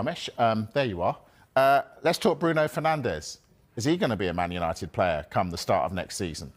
Ramesh, there you are. Let's talk Bruno Fernandes. Is he going to be a Man United player come the start of next season?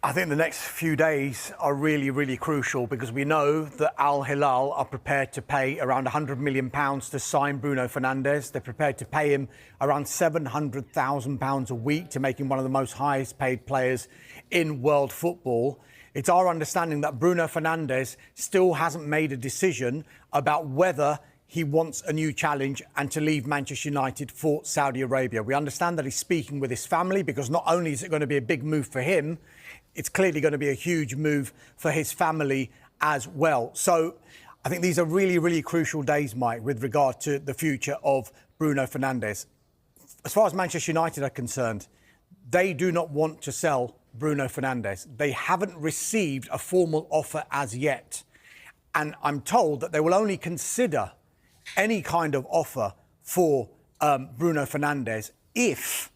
I think the next few days are really, really crucial because we know that Al Hilal are prepared to pay around £100 million to sign Bruno Fernandes. They're prepared to pay him around £700,000 a week to make him one of the most highest paid players in world football. It's our understanding that Bruno Fernandes still hasn't made a decision about whether he wants a new challenge and to leave Manchester United for Saudi Arabia. We understand that he's speaking with his family because not only is it going to be a big move for him, it's clearly going to be a huge move for his family as well. So I think these are really, really crucial days, Mike, with regard to the future of Bruno Fernandes. As far as Manchester United are concerned, they do not want to sell Bruno Fernandes. They haven't received a formal offer as yet. And I'm told that they will only consider any kind of offer for Bruno Fernandes if,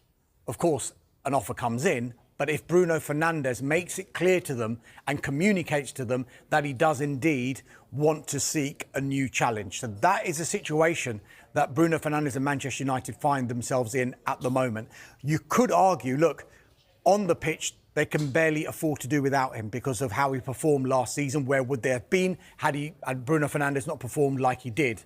of course, an offer comes in, but if Bruno Fernandes makes it clear to them and communicates to them that he does indeed want to seek a new challenge. So that is a situation that Bruno Fernandes and Manchester United find themselves in at the moment. You could argue, look, on the pitch, they can barely afford to do without him because of how he performed last season. Where would they have been had Bruno Fernandes not performed like he did?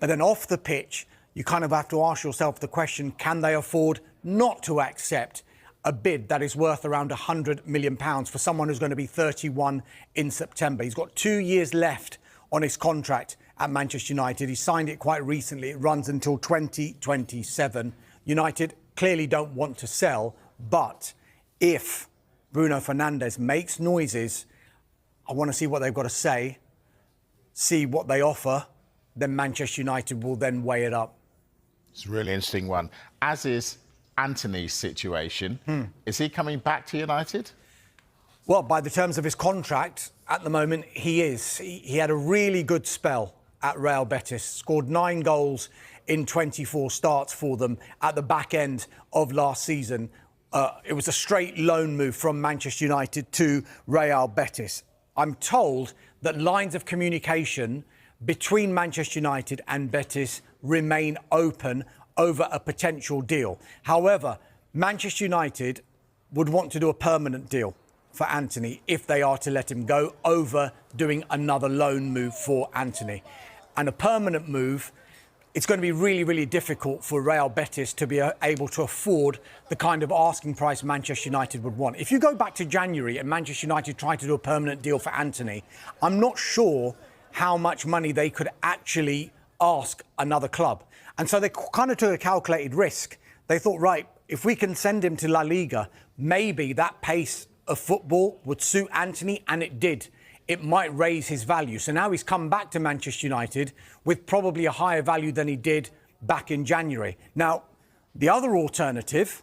But then off the pitch, you kind of have to ask yourself the question, can they afford not to accept a bid that is worth around £100 million for someone who's going to be 31 in September? He's got 2 years left on his contract at Manchester United. He signed it quite recently. It runs until 2027. United clearly don't want to sell, but if Bruno Fernandes makes noises, I want to see what they've got to say, see what they offer, then Manchester United will then weigh it up. It's a really interesting one. As is Antony's situation. Is he coming back to United? Well, by the terms of his contract, at the moment, he is. He had a really good spell at Real Betis, scored 9 goals in 24 starts for them at the back end of last season. It was a straight loan move from Manchester United to Real Betis. I'm told that lines of communication between Manchester United and Betis remain open over a potential deal. However, Manchester United would want to do a permanent deal for Antony if they are to let him go, over doing another loan move for Antony. And a permanent move, it's going to be really, really difficult for Real Betis to be able to afford the kind of asking price Manchester United would want. If you go back to January and Manchester United tried to do a permanent deal for Antony, I'm not sure how much money they could actually ask another club. And so they kind of took a calculated risk. They thought, right, if we can send him to La Liga, maybe that pace of football would suit Antony, and it did. It might raise his value. So now he's come back to Manchester United with probably a higher value than he did back in January. Now, the other alternative,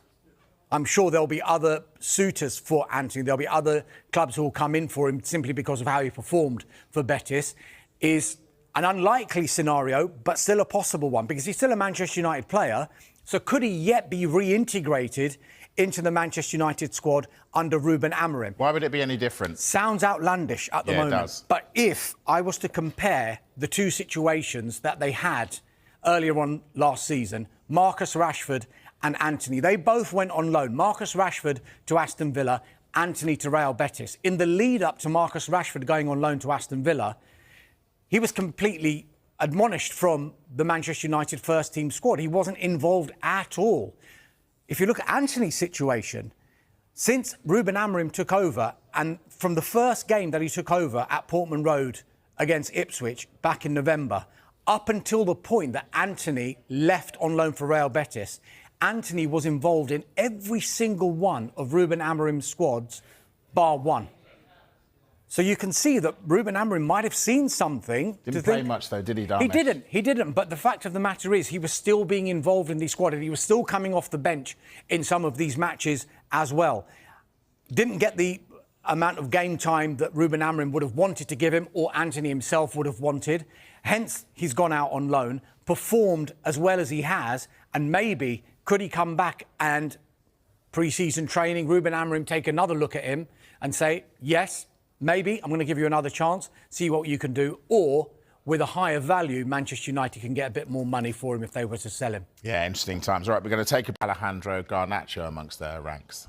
I'm sure there'll be other suitors for Antony. There'll be other clubs who will come in for him simply because of how he performed for Betis, is an unlikely scenario, but still a possible one, because he's still a Manchester United player. So could he yet be reintegrated into the Manchester United squad under Ruben Amorim? Why would it be any different? Sounds outlandish at the moment. It does. But if I was to compare the two situations that they had earlier on last season, Marcus Rashford and Antony, they both went on loan. Marcus Rashford to Aston Villa, Antony to Real Betis. In the lead up to Marcus Rashford going on loan to Aston Villa, he was completely admonished from the Manchester United first team squad. He wasn't involved at all. If you look at Antony's situation, since Ruben Amorim took over, and from the first game that he took over at Portman Road against Ipswich back in November, up until the point that Antony left on loan for Real Betis, Antony was involved in every single one of Ruben Amorim's squads, bar one. So you can see that Ruben Amorim might have seen something. Didn't play much, though, did he, Darmesh? He didn't. But the fact of the matter is he was still being involved in the squad, and he was still coming off the bench in some of these matches as well. Didn't get the amount of game time that Ruben Amorim would have wanted to give him, or Antony himself would have wanted. Hence, he's gone out on loan, performed as well as he has, and maybe could he come back and pre-season training, Ruben Amorim take another look at him and say, yes, maybe I'm going to give you another chance, see what you can do, or with a higher value, Manchester United can get a bit more money for him if they were to sell him. Yeah, interesting times. All right, we're going to take Alejandro Garnacho amongst their ranks.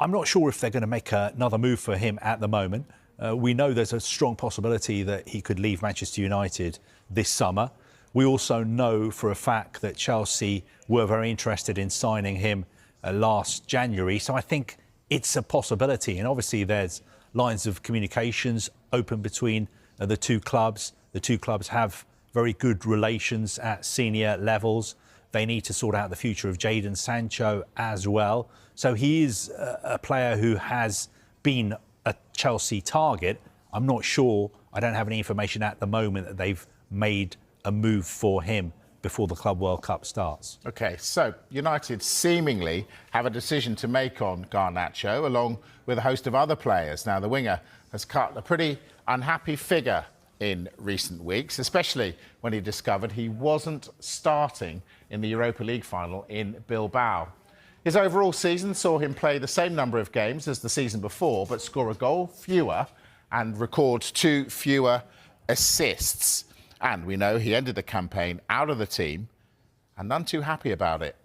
I'm not sure if they're going to make another move for him at the moment. We know there's a strong possibility that he could leave Manchester United this summer. We also know for a fact that Chelsea were very interested in signing him last January. So I think it's a possibility. And obviously there's lines of communications open between the two clubs. The two clubs have very good relations at senior levels. They need to sort out the future of Jadon Sancho as well. So he is a player who has been a Chelsea target. I'm not sure, I don't have any information at the moment that they've made a move for him before the Club World Cup starts. OK, so United seemingly have a decision to make on Garnacho, along with a host of other players. Now, the winger has cut a pretty unhappy figure in recent weeks, especially when he discovered he wasn't starting in the Europa League final in Bilbao. His overall season saw him play the same number of games as the season before, but score a goal fewer and record 2 fewer assists. And we know he ended the campaign out of the team and none too happy about it.